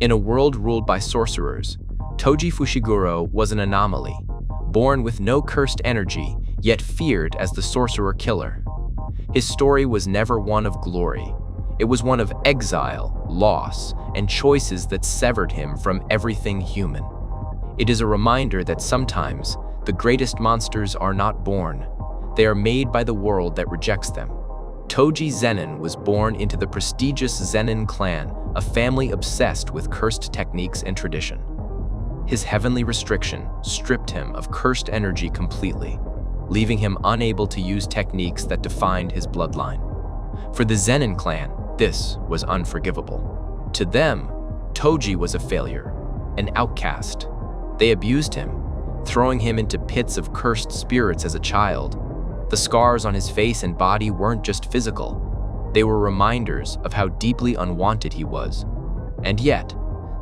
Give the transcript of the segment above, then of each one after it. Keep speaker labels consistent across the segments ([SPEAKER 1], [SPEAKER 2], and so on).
[SPEAKER 1] In a world ruled by sorcerers, Toji Fushiguro was an anomaly, born with no cursed energy, yet feared as the sorcerer killer. His story was never one of glory. It was one of exile, loss, and choices that severed him from everything human. It is a reminder that sometimes the greatest monsters are not born. They are made by the world that rejects them. Toji Zenin was born into the prestigious Zenin clan, a family obsessed with cursed techniques and tradition. His heavenly restriction stripped him of cursed energy completely, leaving him unable to use techniques that defined his bloodline. For the Zenin clan, this was unforgivable. To them, Toji was a failure, an outcast. They abused him, throwing him into pits of cursed spirits as a child. The scars on his face and body weren't just physical. They were reminders of how deeply unwanted he was. And yet,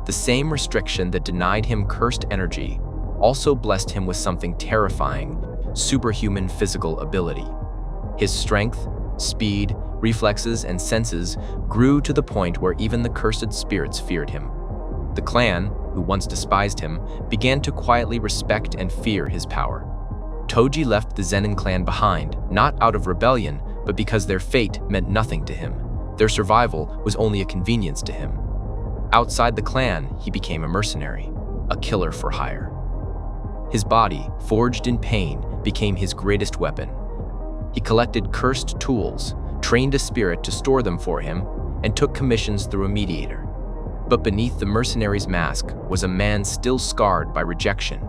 [SPEAKER 1] the same restriction that denied him cursed energy also blessed him with something terrifying: superhuman physical ability. His strength, speed, reflexes, and senses grew to the point where even the cursed spirits feared him. The clan, who once despised him, began to quietly respect and fear his power. Toji left the Zenin clan behind, not out of rebellion, but because their fate meant nothing to him. Their survival was only a convenience to him. Outside the clan, he became a mercenary, a killer for hire. His body, forged in pain, became his greatest weapon. He collected cursed tools, trained a spirit to store them for him, and took commissions through a mediator. But beneath the mercenary's mask was a man still scarred by rejection.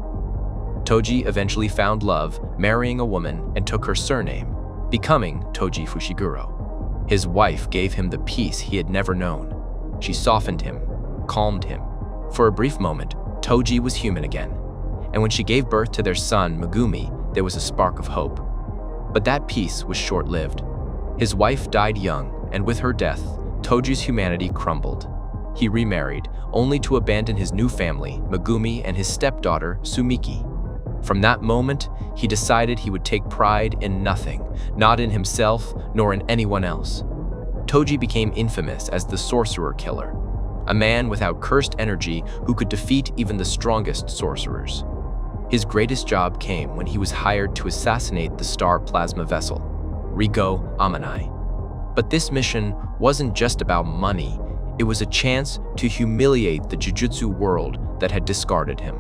[SPEAKER 1] Toji eventually found love, marrying a woman, and took her surname, becoming Toji Fushiguro. His wife gave him the peace he had never known. She softened him, calmed him. For a brief moment, Toji was human again. And when she gave birth to their son, Megumi, there was a spark of hope. But that peace was short-lived. His wife died young, and with her death, Toji's humanity crumbled. He remarried, only to abandon his new family, Megumi, and his stepdaughter, Sumiki. From that moment, he decided he would take pride in nothing, not in himself, nor in anyone else. Toji became infamous as the sorcerer killer, a man without cursed energy who could defeat even the strongest sorcerers. His greatest job came when he was hired to assassinate the star plasma vessel, Rigo Amanai. But this mission wasn't just about money. It was a chance to humiliate the Jujutsu world that had discarded him.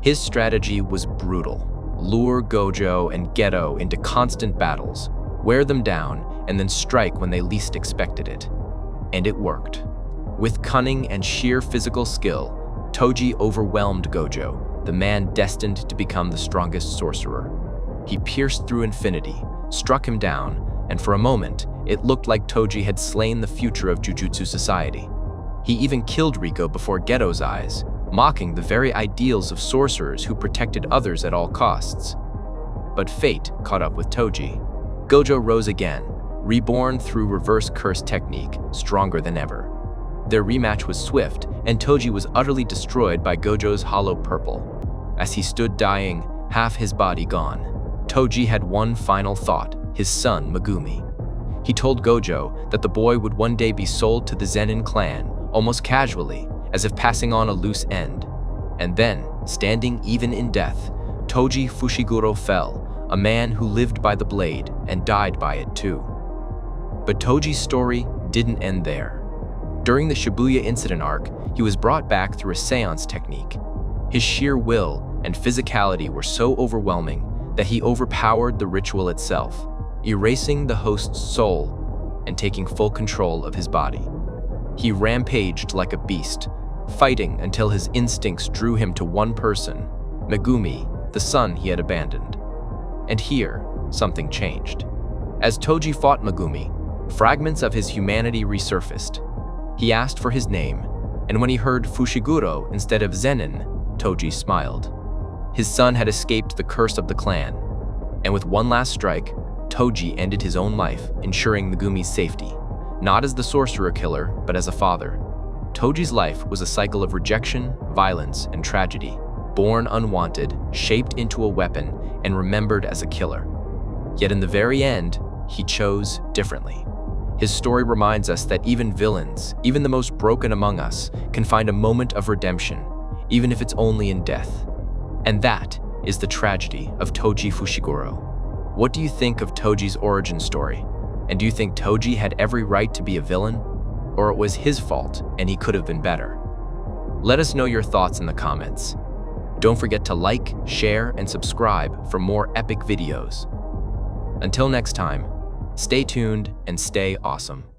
[SPEAKER 1] His strategy was brutal: lure Gojo and Geto into constant battles, wear them down, and then strike when they least expected it. And it worked. With cunning and sheer physical skill, Toji overwhelmed Gojo, the man destined to become the strongest sorcerer. He pierced through infinity, struck him down, and for a moment, it looked like Toji had slain the future of Jujutsu society. He even killed Riko before Geto's eyes, mocking the very ideals of sorcerers who protected others at all costs. But fate caught up with Toji. Gojo rose again, reborn through reverse curse technique, stronger than ever. Their rematch was swift, and Toji was utterly destroyed by Gojo's hollow purple. As he stood dying, half his body gone, Toji had one final thought: his son Megumi. He told Gojo that the boy would one day be sold to the Zenin clan, almost casually, as if passing on a loose end. And then, standing even in death, Toji Fushiguro fell, a man who lived by the blade and died by it too. But Toji's story didn't end there. During the Shibuya incident arc, he was brought back through a seance technique. His sheer will and physicality were so overwhelming that he overpowered the ritual itself, erasing the host's soul and taking full control of his body. He rampaged like a beast, fighting until his instincts drew him to one person, Megumi, the son he had abandoned. And here, something changed. As Toji fought Megumi, fragments of his humanity resurfaced. He asked for his name, and when he heard Fushiguro instead of Zenin, Toji smiled. His son had escaped the curse of the clan, and with one last strike, Toji ended his own life, ensuring Megumi's safety, not as the sorcerer killer, but as a father. Toji's life was a cycle of rejection, violence, and tragedy, born unwanted, shaped into a weapon, and remembered as a killer. Yet in the very end, he chose differently. His story reminds us that even villains, even the most broken among us, can find a moment of redemption, even if it's only in death. And that is the tragedy of Toji Fushiguro. What do you think of Toji's origin story? And do you think Toji had every right to be a villain? Or it was his fault and he could have been better? Let us know your thoughts in the comments. Don't forget to like, share, and subscribe for more epic videos. Until next time, stay tuned and stay awesome.